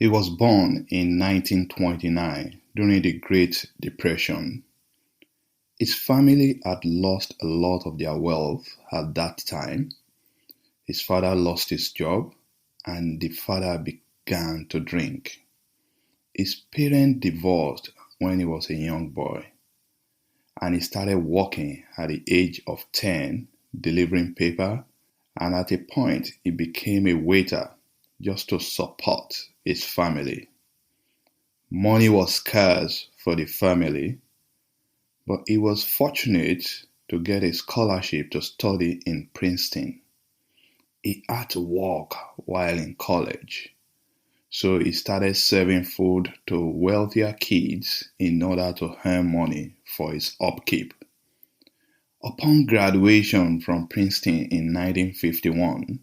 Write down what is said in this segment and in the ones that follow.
He was born in 1929 during the Great Depression. His family had lost a lot of their wealth at that time. His father lost his job and the father began to drink. His parents divorced when he was a young boy, and he started working at the age of 10, delivering paper, and at a point he became a waiter just to support his family. Money was scarce for the family, but he was fortunate to get a scholarship to study in Princeton. He had to work while in college, so he started serving food to wealthier kids in order to earn money for his upkeep. Upon graduation from Princeton in 1951,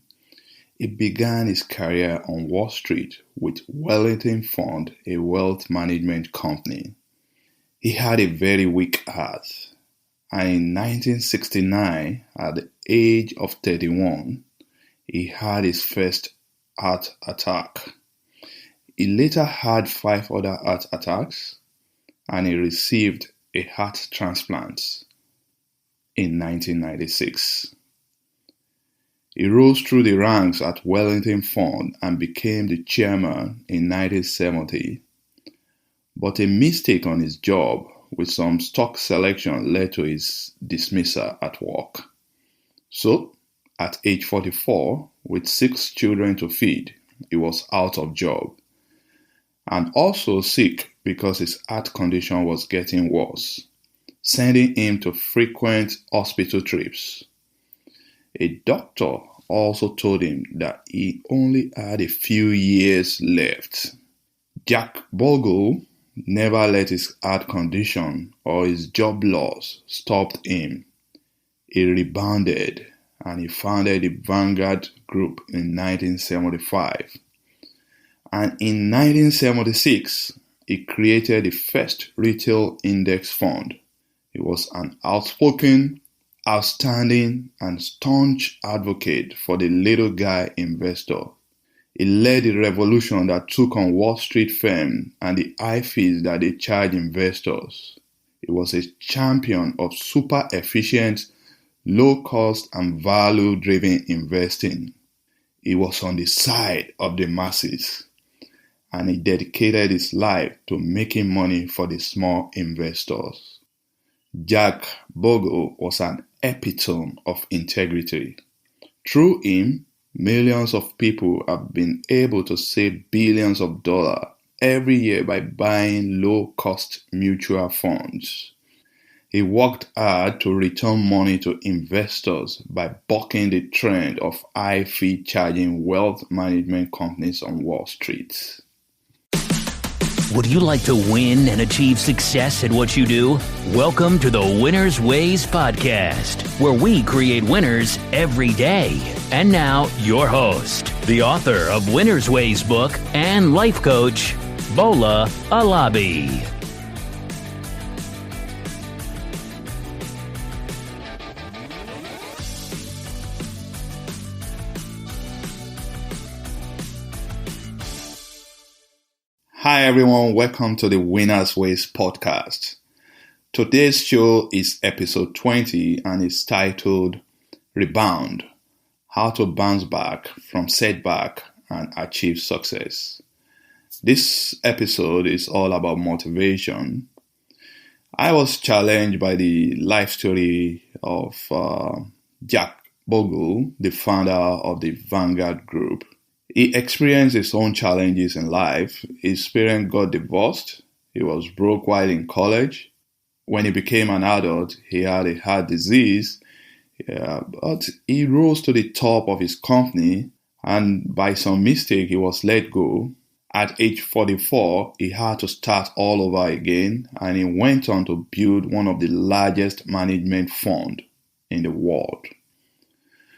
he began his career on Wall Street with Wellington Fund, a wealth management company. He had a very weak heart, and in 1969, at the age of 31, he had his first heart attack. He later had 5 other heart attacks, and he received a heart transplant in 1996. He rose through the ranks at Wellington Fund and became the chairman in 1970, but a mistake on his job with some stock selection led to his dismissal at work. So, at age 44, with 6 children to feed, he was out of job, and also sick because his heart condition was getting worse, sending him to frequent hospital trips. A doctor also told him that he only had a few years left. Jack Bogle never let his heart condition or his job loss stop him. He rebounded and he founded the Vanguard Group in 1975. And in 1976, he created the first retail index fund. He was an outspoken, outstanding, and staunch advocate for the little guy investor. He led the revolution that took on Wall Street firms and the high fees that they charge investors. He was a champion of super efficient, low cost, and value driven investing. He was on the side of the masses, and he dedicated his life to making money for the small investors. Jack Bogle was an epitome of integrity. Through him, millions of people have been able to save billions of dollars every year by buying low-cost mutual funds. He worked hard to return money to investors by bucking the trend of high fee charging wealth management companies on Wall Street. Would you like to win and achieve success at what you do? Welcome to the Winner's Ways podcast, where we create winners every day. And now, your host, the author of Winner's Ways book and life coach, Bogle Alabi. Hi everyone, welcome to the Winner's Ways podcast. Today's show is episode 20 and it's titled Rebound, How to Bounce Back from Setback and Achieve Success. This episode is all about motivation. I was challenged by the life story of Jack Bogle, the founder of the Vanguard Group. He experienced his own challenges in life. His parents got divorced. He was broke while in college. When he became an adult, he had a heart disease. But he rose to the top of his company, and by some mistake, he was let go. At age 44, he had to start all over again, and he went on to build one of the largest management funds in the world.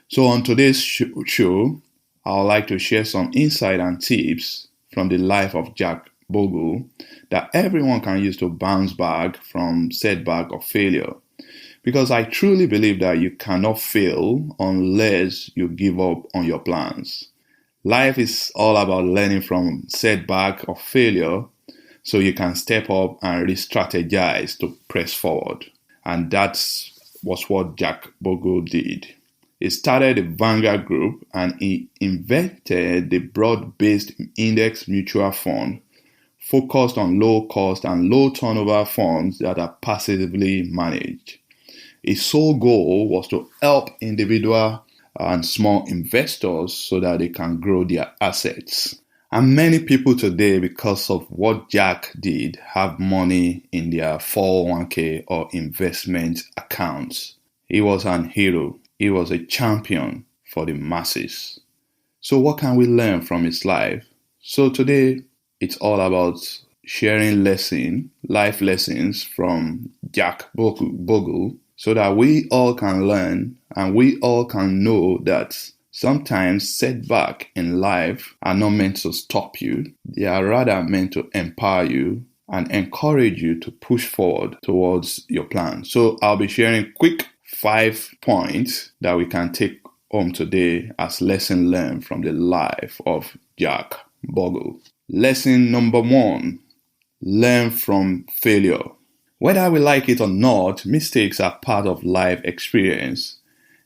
So on today's show, I would like to share some insight and tips from the life of Jack Bogle that everyone can use to bounce back from setback or failure. Because I truly believe that you cannot fail unless you give up on your plans. Life is all about learning from setback or failure so you can step up and re-strategize to press forward. And that was what Jack Bogle did. He started a Vanguard group and he invented the broad-based index mutual fund focused on low cost and low turnover funds that are passively managed. His sole goal was to help individual and small investors so that they can grow their assets. And many people today, because of what Jack did, have money in their 401k or investment accounts. He was an hero. He was a champion for the masses. So what can we learn from his life? So today, it's all about sharing life lessons from Jack Bogle, so that we all can learn and we all can know that sometimes setbacks in life are not meant to stop you. They are rather meant to empower you and encourage you to push forward towards your plan. So I'll be sharing quick 5 points that we can take home today as lesson learned from the life of Jack Bogle. Lesson number 1, learn from failure. Whether we like it or not, mistakes are part of life experience.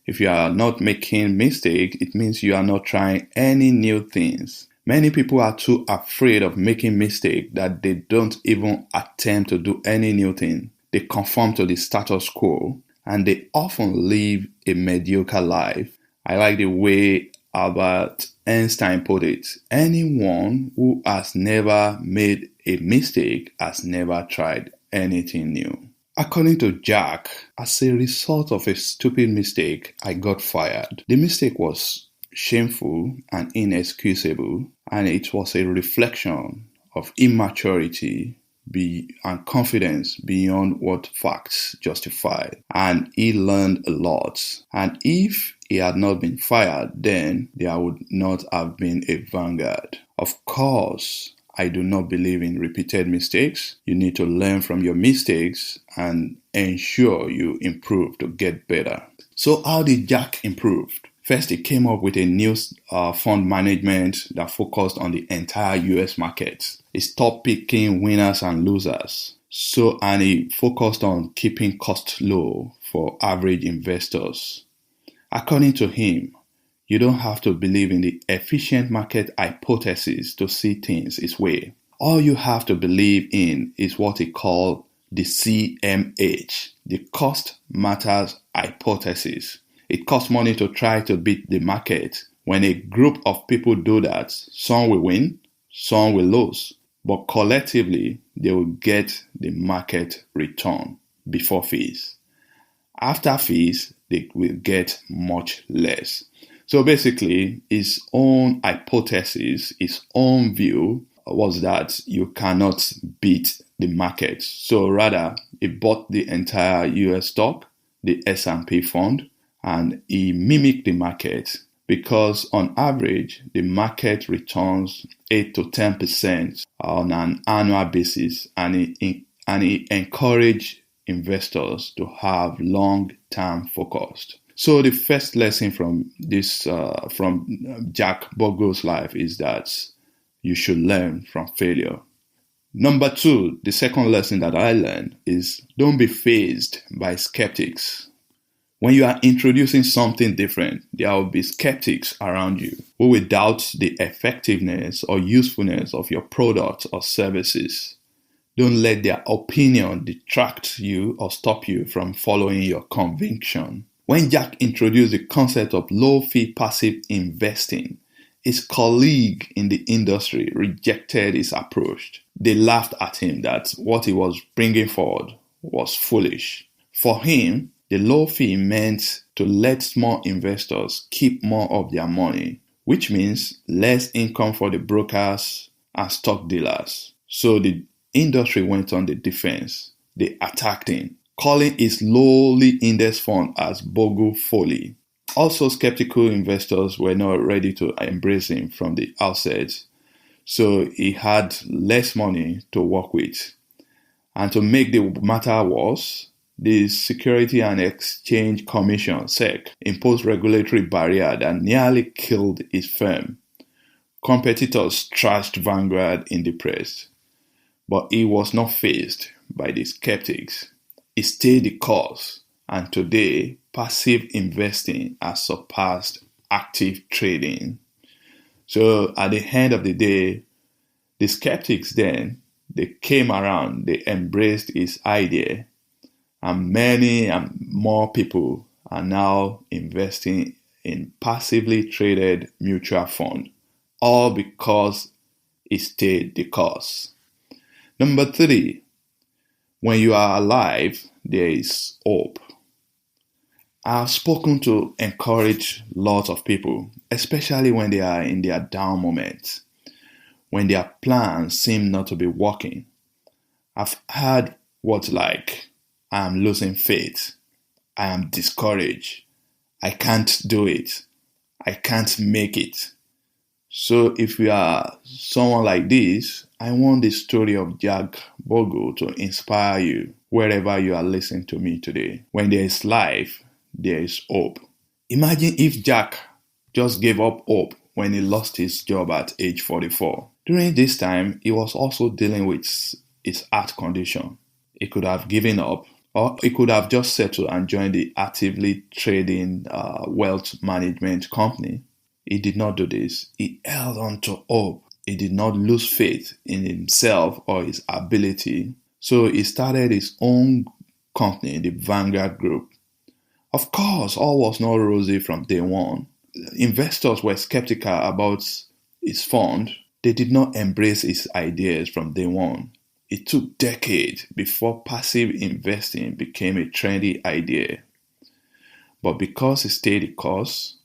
If you are not making mistakes, it means you are not trying any new things. Many people are too afraid of making mistakes that they don't even attempt to do any new thing. They conform to the status quo and they often live a mediocre life. I like the way Albert Einstein put it. Anyone who has never made a mistake has never tried anything new. According to Jack, as a result of a stupid mistake, I got fired. The mistake was shameful and inexcusable, and it was a reflection of immaturity and confidence beyond what facts justified. And he learned a lot. And if he had not been fired, then there would not have been a Vanguard. Of course, I do not believe in repeated mistakes. You need to learn from your mistakes and ensure you improve to get better. So how did Jack improve? First, he came up with a new fund management that focused on the entire US market. He stopped picking winners and losers. And he focused on keeping costs low for average investors. According to him, you don't have to believe in the efficient market hypothesis to see things his way. All you have to believe in is what he called the CMH, the cost matters hypothesis. It costs money to try to beat the market. When a group of people do that, some will win, some will lose, but collectively they will get the market return before fees. After fees, they will get much less. So basically, his own hypothesis, his own view was that you cannot beat the market. So rather, he bought the entire US stock, the S&P fund, and he mimicked the market because on average, the market returns 8 to 10% on an annual basis, and he encouraged investors to have long-term focused. So the first lesson from Jack Bogle's life is that you should learn from failure. Number 2, the second lesson that I learned is don't be fazed by skeptics. When you are introducing something different, there will be skeptics around you who will doubt the effectiveness or usefulness of your products or services. Don't let their opinion detract you or stop you from following your conviction. When Jack introduced the concept of low-fee passive investing, his colleague in the industry rejected his approach. They laughed at him that what he was bringing forward was foolish. For him, the low fee meant to let small investors keep more of their money, which means less income for the brokers and stock dealers. So the industry went on the defense. They attacked him, calling his lowly index fund as Bogle folly. Also, skeptical investors were not ready to embrace him from the outset, so he had less money to work with. And to make the matter worse, the Security and Exchange Commission, SEC, imposed regulatory barrier that nearly killed his firm. Competitors trashed Vanguard in the press, but he was not fazed by the skeptics. He stayed the course, and today, passive investing has surpassed active trading. So at the end of the day, the skeptics then, they came around, they embraced his idea, and many and more people are now investing in passively traded mutual fund, all because it stayed the course. Number 3, when you are alive, there is hope. I've spoken to encourage lots of people, especially when they are in their down moments, when their plans seem not to be working. I've heard words like, I am losing faith, I am discouraged, I can't do it, I can't make it. So if you are someone like this, I want the story of Jack Bogle to inspire you wherever you are listening to me today. When there is life, there is hope. Imagine if Jack just gave up hope when he lost his job at age 44. During this time, he was also dealing with his heart condition. He could have given up, or he could have just settled and joined the actively trading wealth management company. He did not do this. He held on to hope. He did not lose faith in himself or his ability. So he started his own company, the Vanguard Group. Of course, all was not rosy from day one. Investors were skeptical about his fund. They did not embrace his ideas from day one. It took decades before passive investing became a trendy idea. But because he stayed the course,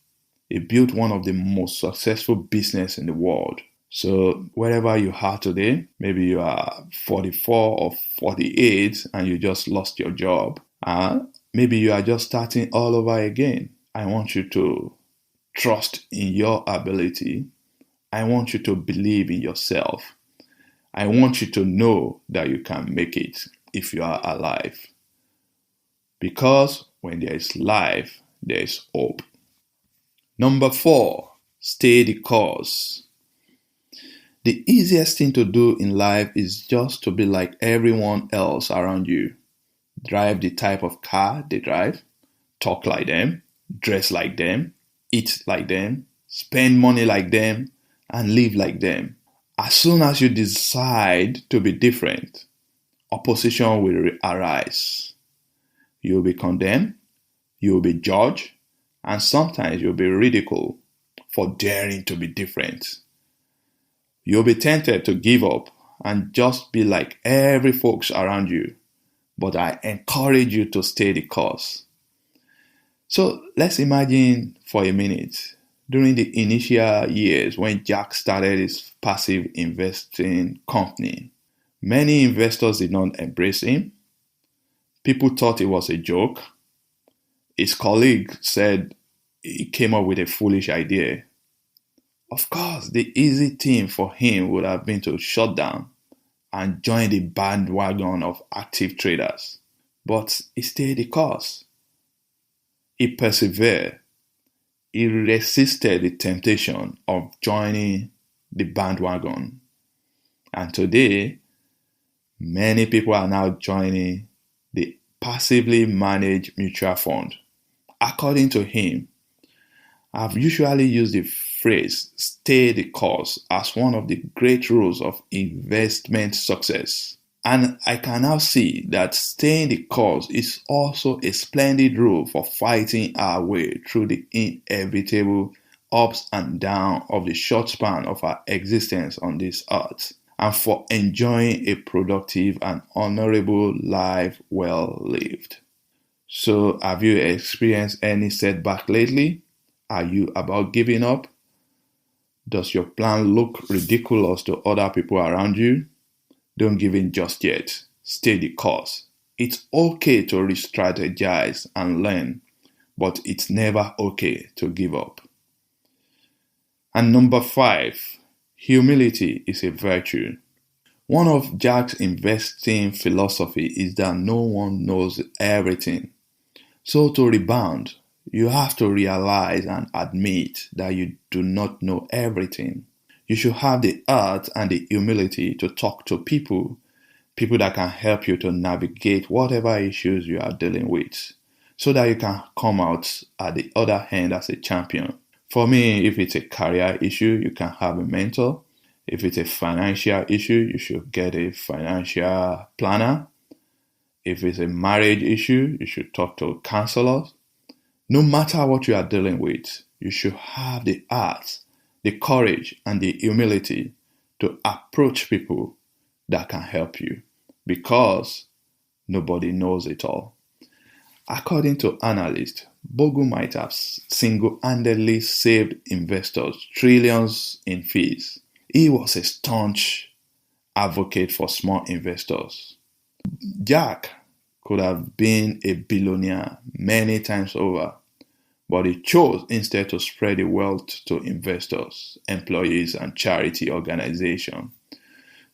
he built one of the most successful businesses in the world. So wherever you are today, maybe you are 44 or 48 and you just lost your job. Maybe you are just starting all over again. I want you to trust in your ability. I want you to believe in yourself. I want you to know that you can make it if you are alive. Because when there is life, there is hope. Number 4, stay the course. The easiest thing to do in life is just to be like everyone else around you. Drive the type of car they drive, talk like them, dress like them, eat like them, spend money like them, and live like them. As soon as you decide to be different, opposition will arise. You will be condemned, you will be judged, and sometimes you'll be ridiculed for daring to be different. You'll be tempted to give up and just be like every folks around you. But I encourage you to stay the course. So let's imagine for a minute, during the initial years when Jack started his passive investing company, many investors did not embrace him. People thought it was a joke. His colleague said he came up with a foolish idea. Of course, the easy thing for him would have been to shut down and join the bandwagon of active traders. But he stayed the course. He persevered. He resisted the temptation of joining the bandwagon. And today, many people are now joining the passively managed mutual fund. According to him, I've usually used the phrase stay the course as one of the great rules of investment success. And I can now see that staying the course is also a splendid rule for fighting our way through the inevitable ups and downs of the short span of our existence on this earth, and for enjoying a productive and honorable life well lived. So, have you experienced any setback lately? Are you about giving up? Does your plan look ridiculous to other people around you? Don't give in just yet. Stay the course. It's okay to re-strategize and learn, but it's never okay to give up. And number 5, humility is a virtue. One of Jack's investing philosophy is that no one knows everything. So to rebound, you have to realize and admit that you do not know everything. You should have the heart and the humility to talk to people that can help you to navigate whatever issues you are dealing with, so that you can come out at the other end as a champion. For me, if it's a career issue, you can have a mentor. If it's a financial issue, you should get a financial planner. If it's a marriage issue, you should talk to counselors. No matter what you are dealing with, you should have the heart, the courage, and the humility to approach people that can help you, because nobody knows it all. According to analysts, Bogle might have single-handedly saved investors trillions in fees. He was a staunch advocate for small investors. Jack could have been a billionaire many times over, but he chose instead to spread the wealth to investors, employees, and charity organizations.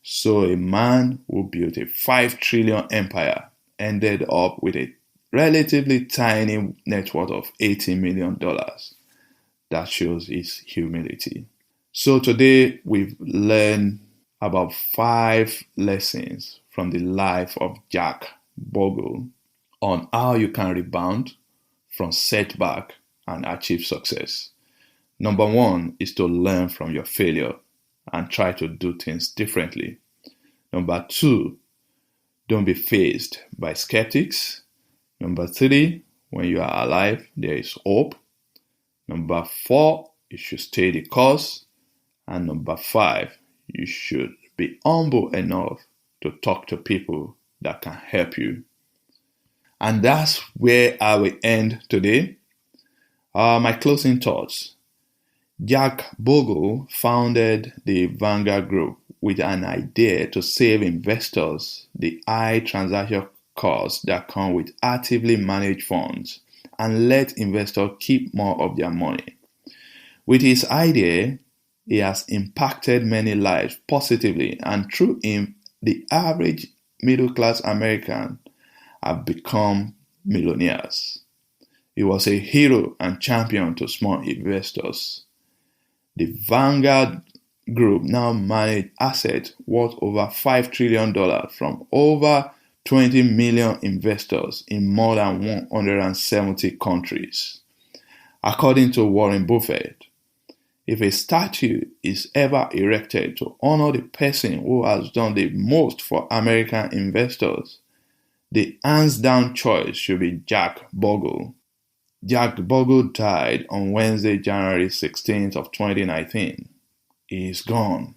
So a man who built a 5 trillion empire ended up with a relatively tiny net worth of $80 million. That shows his humility. So today we've learned about 5 lessons from the life of Jack Bogle on how you can rebound from setback and achieve success. Number 1 is to learn from your failure and try to do things differently. Number 2, don't be fazed by skeptics. Number 3, when you are alive, there is hope. Number 4, you should stay the course. And number 5, you should be humble enough to talk to people that can help you. And that's where I will end today. My closing thoughts. Jack Bogle founded the Vanguard Group with an idea to save investors the high transaction costs that come with actively managed funds and let investors keep more of their money. With his idea, he has impacted many lives positively, and through him, the average middle-class American have become millionaires. He was a hero and champion to small investors. The Vanguard Group now manages assets worth over $5 trillion from over 20 million investors in more than 170 countries. According to Warren Buffett, if a statue is ever erected to honor the person who has done the most for American investors, the hands-down choice should be Jack Bogle. Jack Bogle died on Wednesday, January 16th of 2019. He is gone,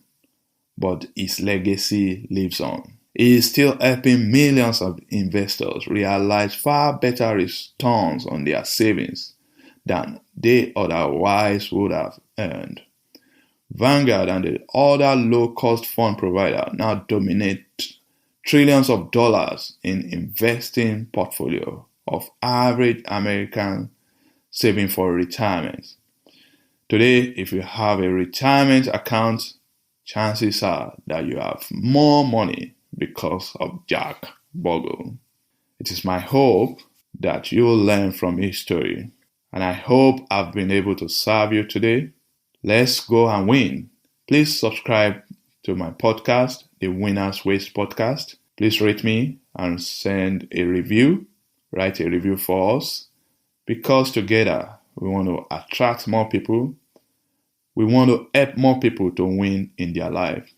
but his legacy lives on. He is still helping millions of investors realize far better returns on their savings than they otherwise would have earned. Vanguard and the other low-cost fund providers now dominate trillions of dollars in investing portfolio of average American saving for retirement. Today, if you have a retirement account, chances are that you have more money because of Jack Bogle. It is my hope that you will learn from his story, and I hope I've been able to serve you today. Let's go and win. Please subscribe to my podcast, the Winner's Ways Podcast. Please rate me and send a review. Write a review for us, because together we want to attract more people. We want to help more people to win in their life.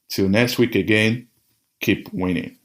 Till next week again, keep winning.